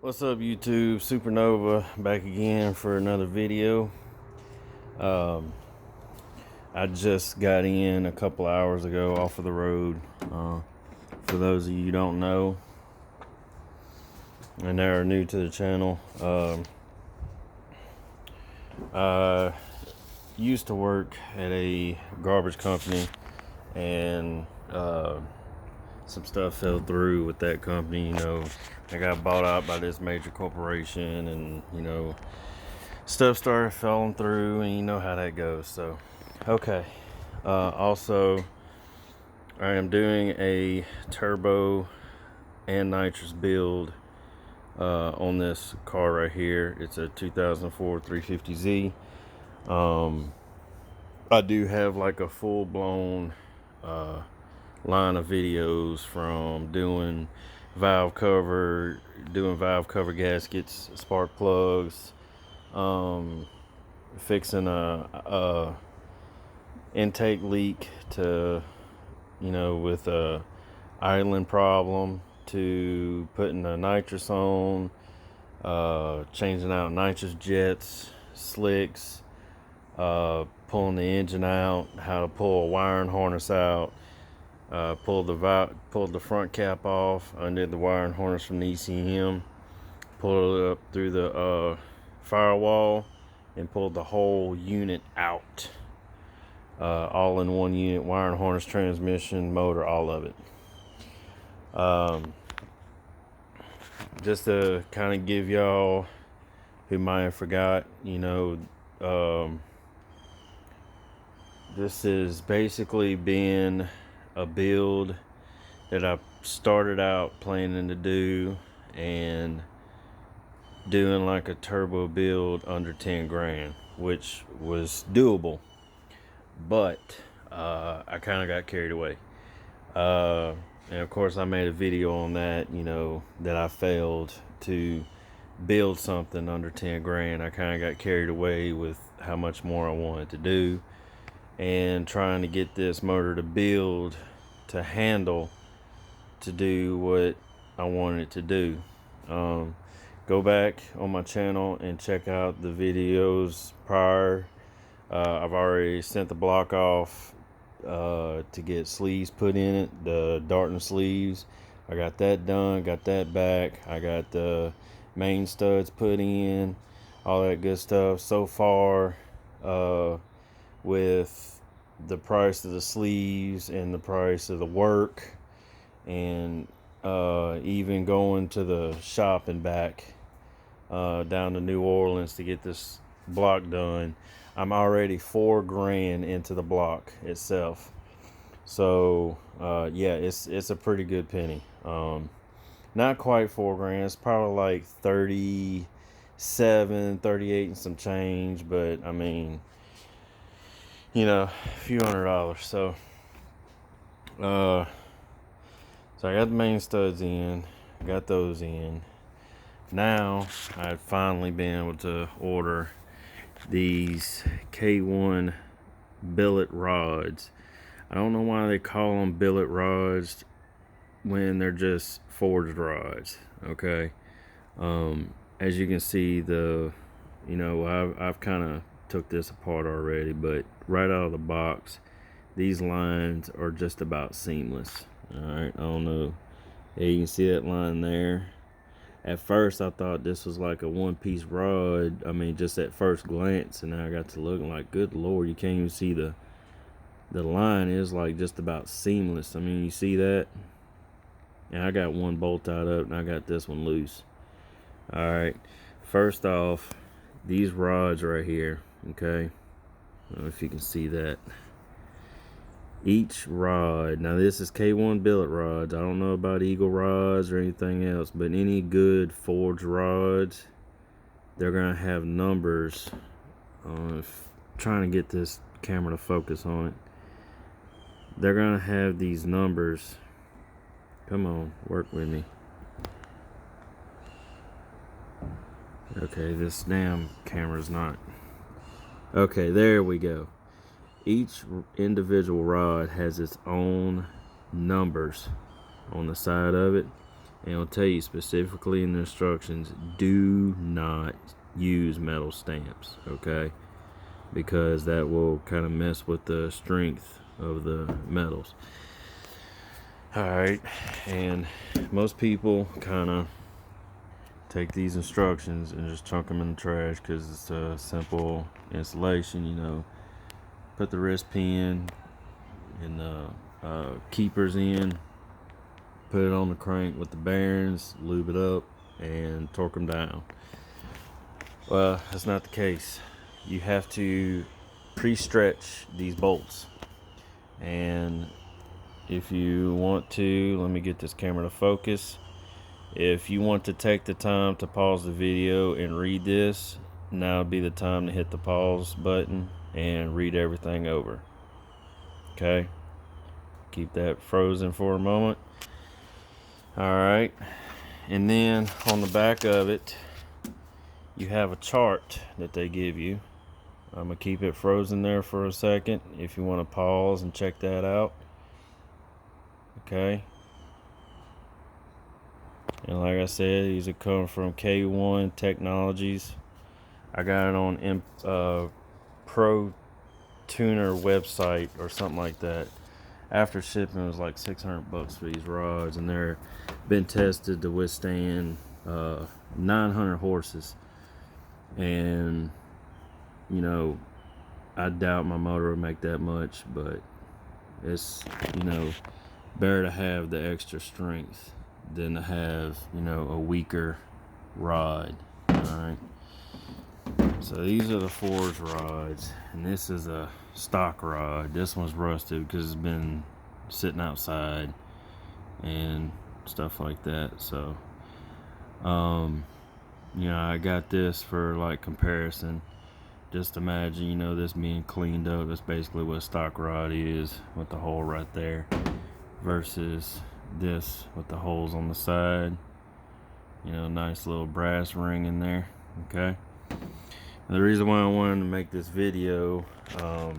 What's up, YouTube? Supernova back again for another video. I just got in a couple hours ago off of the road. For those of you who don't know and are new to the channel, I used to work at a garbage company, and some stuff fell through with that company. I got bought out by this major corporation, and stuff started falling through, and you know how that goes. So okay. Also, I am doing a turbo and nitrous build on this car right here. It's a 2004 350Z. I do have like a full-blown line of videos from doing valve cover gaskets, spark plugs, fixing a intake leak to with a idling problem, to putting a nitrous on, changing out nitrous jets, slicks, pulling the engine out, how to pull a wiring harness out, pulled the front cap off, undid the wiring harness from the ECM, pulled it up through the firewall, and pulled the whole unit out, all in one unit: wiring harness, transmission, motor, all of it. Just to kind of give y'all who might have forgot, this is basically been a build that I started out planning to do, and doing like a turbo build under 10 grand, which was doable, but I kind of got carried away. And of course I made a video on that, that I failed to build something under 10 grand. I kind of got carried away with how much more I wanted to do, and trying to get this motor to build, to handle, to do what I wanted it to do. Go back on my channel and check out the videos prior. I've already sent the block off to get sleeves put in it, the Darton sleeves. I got that done, got that back. I got the main studs put in, all that good stuff. So far, with the price of the sleeves and the price of the work, and even going to the shop and back down to New Orleans to get this block done, I'm already $4,000 into the block itself. So yeah, it's a pretty good penny. Not quite $4,000. It's probably like 37, 38 and some change, but I mean, a few $100. So I got the main studs in, got those in. Now I've finally been able to order these K1 billet rods. I don't know why they call them billet rods when they're just forged rods. Okay. As you can see, I've kind of took this apart already, but right out of the box, these lines are just about seamless. All right, I don't know. Yeah, you can see that line there. At first I thought this was like a one-piece rod, just at first glance, and now I got to looking like, good lord, you can't even see the line is like just about seamless. You see that? And I got one bolt tied up, and I got this one loose. All right, first off, these rods right here, okay, I don't know if you can see that. Each rod, now this is K1 billet rods. I don't know about Eagle rods or anything else, but any good forged rods, they're gonna have numbers. Trying to get this camera to focus on it. They're gonna have these numbers. Come on, work with me. Okay, this damn camera's not. Okay, there we go. Each individual rod has its own numbers on the side of it, and it'll tell you specifically in the instructions, do not use metal stamps, okay? Because that will kind of mess with the strength of the metals. Alright, and most people kind of take these instructions and just chunk them in the trash because it's a simple installation, you know. Put the wrist pin and the keepers in, put it on the crank with the bearings, lube it up, and torque them down. Well, that's not the case. You have to pre-stretch these bolts, and if you want to, let me get this camera to focus. If you want to take the time to pause the video and read this, now would be the time to hit the pause button and read everything over. Okay, keep that frozen for a moment. Alright, and then on the back of it you have a chart that they give you. I'm gonna keep it frozen there for a second if you want to pause and check that out. Okay, and like I said, these are coming from K1 Technologies. I got it on Pro Tuner website or something like that. After shipping, it was like $600 for these rods, and they're been tested to withstand 900 horses. And you know, I doubt my motor will make that much, but it's, you know, better to have the extra strength than to have, you know, a weaker rod. Alright, so these are the Forge rods, and this is a stock rod. This one's rusted because it's been sitting outside and stuff like that. So you know, I got this for like comparison. Just imagine, you know, this being cleaned up. That's basically what a stock rod is, with the hole right there, versus this with the holes on the side. You know, nice little brass ring in there. Okay, the reason why I wanted to make this video, you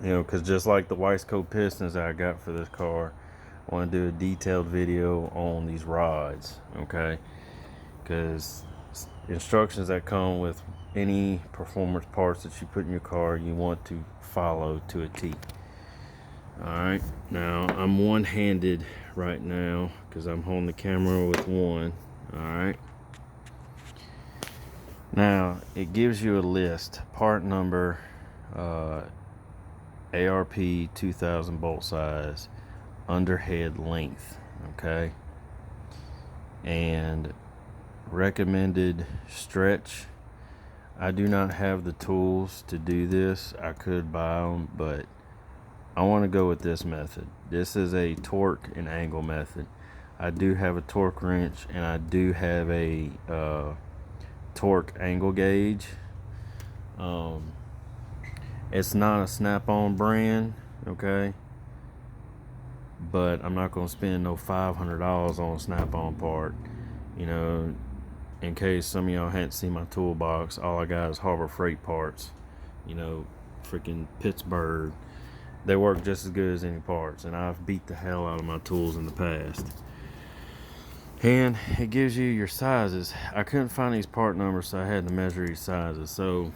know, because just like the Wiseco pistons that I got for this car, I want to do a detailed video on these rods. Okay, because instructions that come with any performance parts that you put in your car, you want to follow to a T. Alright, now I'm one-handed right now because I'm holding the camera with one. Alright, now it gives you a list, part number, ARP 2000 bolt size, underhead length, okay, and recommended stretch. I do not have the tools to do this. I could buy them, but I want to go with this method. This is a torque and angle method. I do have a torque wrench, and I do have a torque angle gauge. It's not a Snap-on brand, okay, but I'm not going to spend no $500 on a Snap-on part. You know, in case some of y'all hadn't seen my toolbox, all I got is Harbor Freight parts. You know, freaking Pittsburgh. They work just as good as any parts, and I've beat the hell out of my tools in the past. And it gives you your sizes. I couldn't find these part numbers, so I had to measure these sizes. So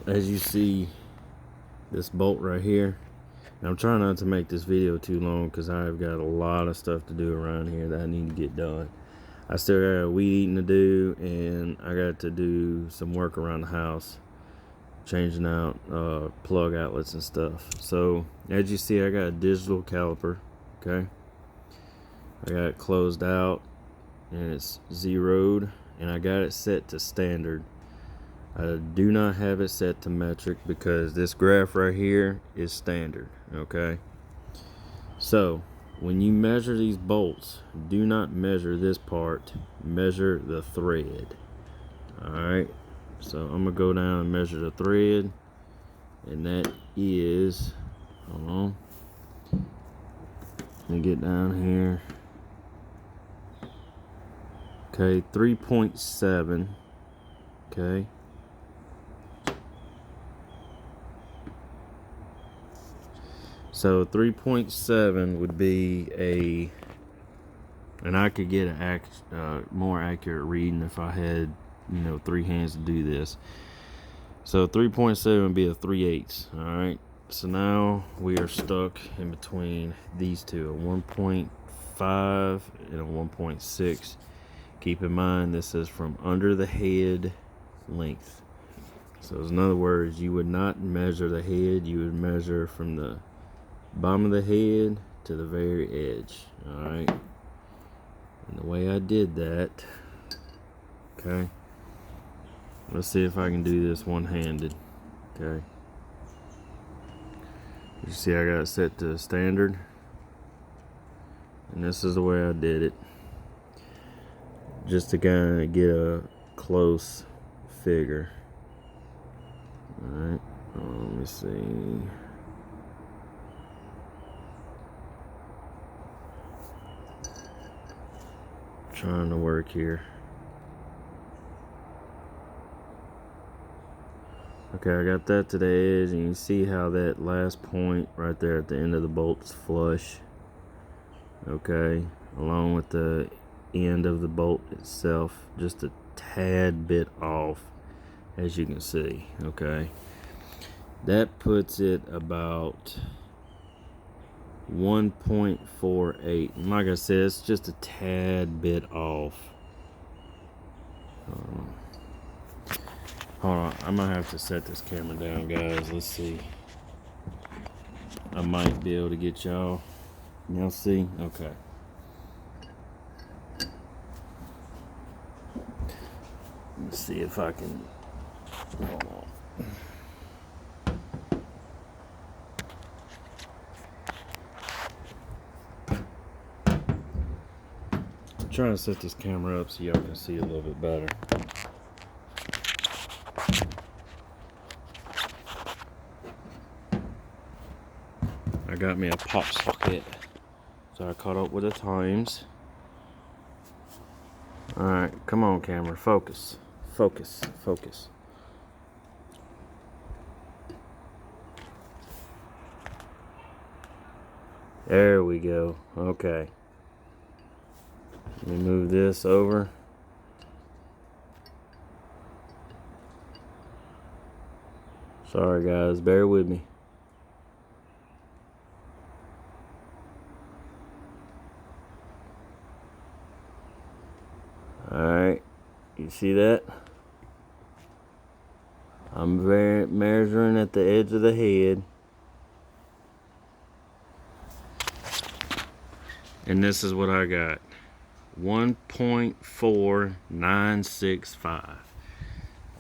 as you see, this bolt right here, and I'm trying not to make this video too long because I've got a lot of stuff to do around here that I need to get done. I still got weed eating to do, and I got to do some work around the house, changing out plug outlets and stuff. So as you see, I got a digital caliper. Okay, I got it closed out and it's zeroed, and I got it set to standard. I do not have it set to metric because this graph right here is standard. Okay, so when you measure these bolts, do not measure this part, measure the thread. Alright, so I'm gonna go down and measure the thread, and that is, hold on, let me get down here. Okay, 3.7. Okay, so 3.7 would be a And I could get a more accurate reading if I had, 3 hands to do this. So 3.7 would be a 3/8. All right. So now we are stuck in between these two, a 1.5 and a 1.6. Keep in mind this is from under the head length. So in other words, you would not measure the head, you would measure from the bottom of the head to the very edge. All right. And the way I did that, okay, let's see if I can do this one-handed. Okay, you see I got it set to standard, and this is the way I did it, just to kind of get a close figure. Alright, let me see. Trying to work here. Okay, I got that to the edge, and you see how that last point right there at the end of the bolt's flush. Okay, along with the end of the bolt itself, just a tad bit off, as you can see. Okay, that puts it about 1.48. And like I said, it's just a tad bit off. Hold on, I might have to set this camera down, guys. Let's see. I might be able to get y'all see. Okay. Let's see if I can. Hold on. I'm trying to set this camera up so y'all can see a little bit better. I got me a pop socket, so I caught up with the times. Alright, come on, camera, focus. Focus, focus. There we go. Okay. Let me move this over. Sorry, guys, bear with me. Alright, you see that? I'm measuring at the edge of the head. And this is what I got. 1.4965.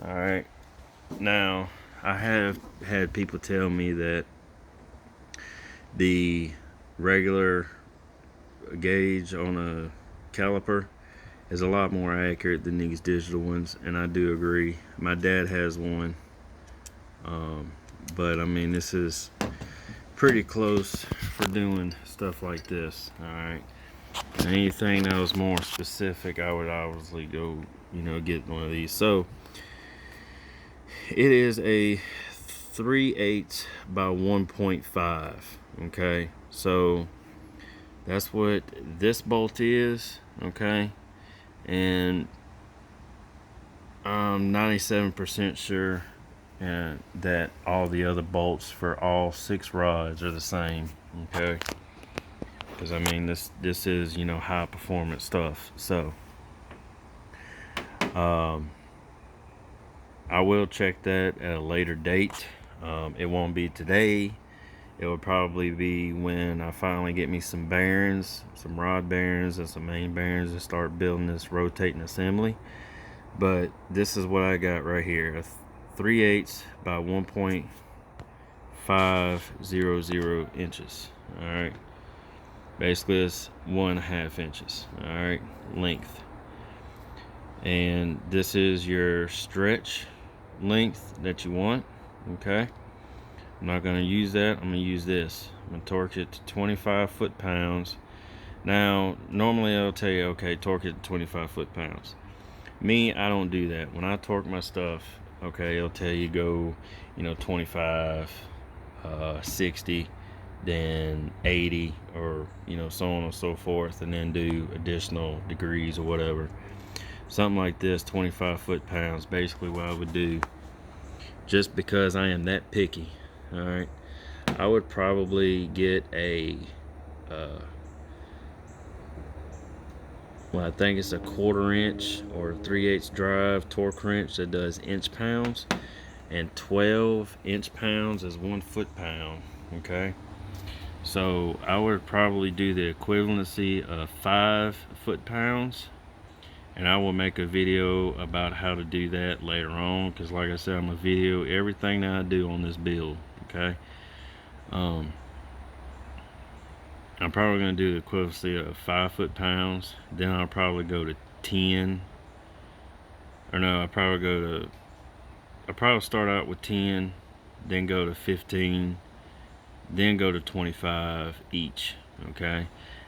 Alright. Now, I have had people tell me that the regular gauge on a caliper is a lot more accurate than these digital ones, and I do agree. My dad has one, but I mean, this is pretty close for doing stuff like this. All right, anything that was more specific, I would obviously go, get one of these. So it is a 3/8 by 1.5. Okay, so that's what this bolt is. Okay, and I'm 97% sure that all the other bolts for all 6 rods are the same. Okay, because I mean this is high performance stuff. So I will check that at a later date. It won't be today. It will probably be when I finally get me some bearings, some rod bearings and some main bearings, and start building this rotating assembly. But this is what I got right here, a 3/8 by 1.500 inches. All right, basically it's 1.5 inches. All right, length. And this is your stretch length that you want. Okay, I'm not going to use that. I'm going to use this. I'm going to torque it to 25 foot-pounds. Now, normally I'll tell you, okay, torque it to 25 foot-pounds. Me, I don't do that. When I torque my stuff, okay, it'll tell you go, 25, 60, then 80, or so on and so forth, and then do additional degrees or whatever. Something like this, 25 foot-pounds, basically what I would do, just because I am that picky. All right, I would probably get a well, I think it's a 1/4 inch or 3/8 drive torque wrench that does inch pounds, and 12 inch pounds is 1 foot-pound. Okay, so I would probably do the equivalency of 5 foot-pounds, and I will make a video about how to do that later on, because like I said, I'm gonna video everything that I do on this build. Okay, I'm probably going to do the equivalency of 5 foot-pounds. Then I'll probably go to 10. Or no, I'll probably start out with 10, then go to 15, then go to 25 each. Okay,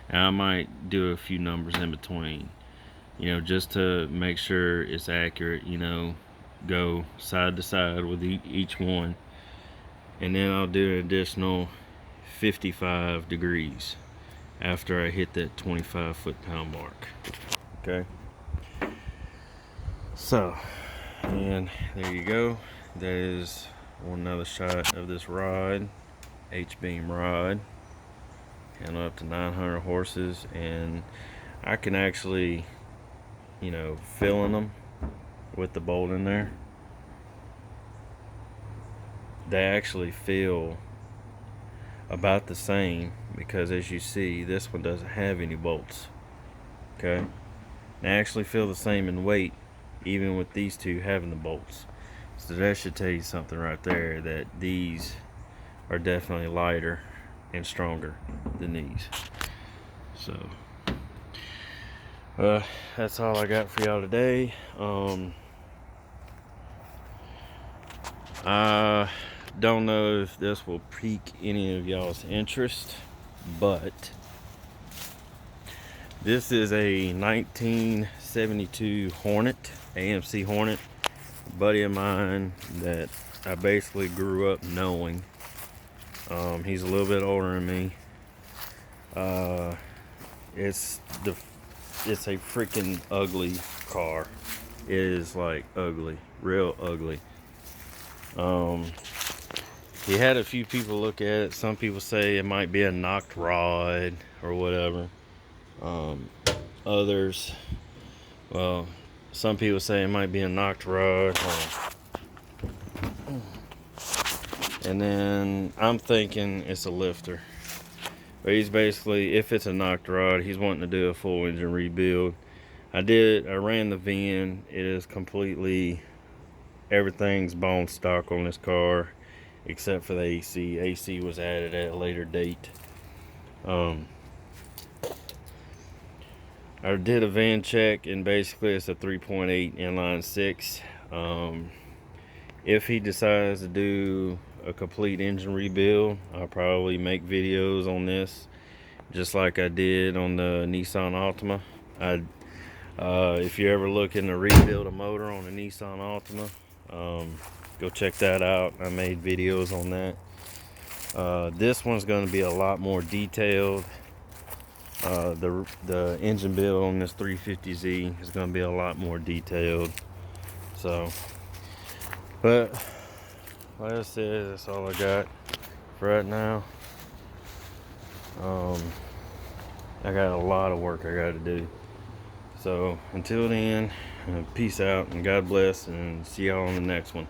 and I might do a few numbers in between, just to make sure it's accurate. Go side to side with each one, and then I'll do an additional 55 degrees after I hit that 25 foot-pound mark. Okay, so, and there you go. That is another shot of this rod, H-beam rod, handle up to 900 horses, and I can actually fill in them with the bolt in there. They actually feel about the same, because as you see, this one doesn't have any bolts. Okay, they actually feel the same in weight, even with these two having the bolts. So that should tell you something right there, that these are definitely lighter and stronger than these. So that's all I got for y'all today. I don't know if this will pique any of y'all's interest, but this is a 1972 Hornet, AMC Hornet. A buddy of mine that I basically grew up knowing. He's a little bit older than me. It's a freaking ugly car. It is like ugly, real ugly. He had a few people look at it. Some people say it might be a knocked rod or whatever. Others, well, some people say it might be a knocked rod. And then I'm thinking it's a lifter. But he's basically, if it's a knocked rod, he's wanting to do a full engine rebuild. I ran the VIN. It is completely, everything's bone stock on this car, except for the AC. AC was added at a later date. I did a van check, and basically it's a 3.8 inline 6. If he decides to do a complete engine rebuild, I'll probably make videos on this, just like I did on the Nissan Altima. If you're ever looking to rebuild a motor on a Nissan Altima, go check that out. I made videos on that. This one's going to be a lot more detailed. The engine build on this 350Z is going to be a lot more detailed. So, but like I said, that's all I got for right now. I got a lot of work I got to do. So until then, peace out and God bless, and see y'all on the next one.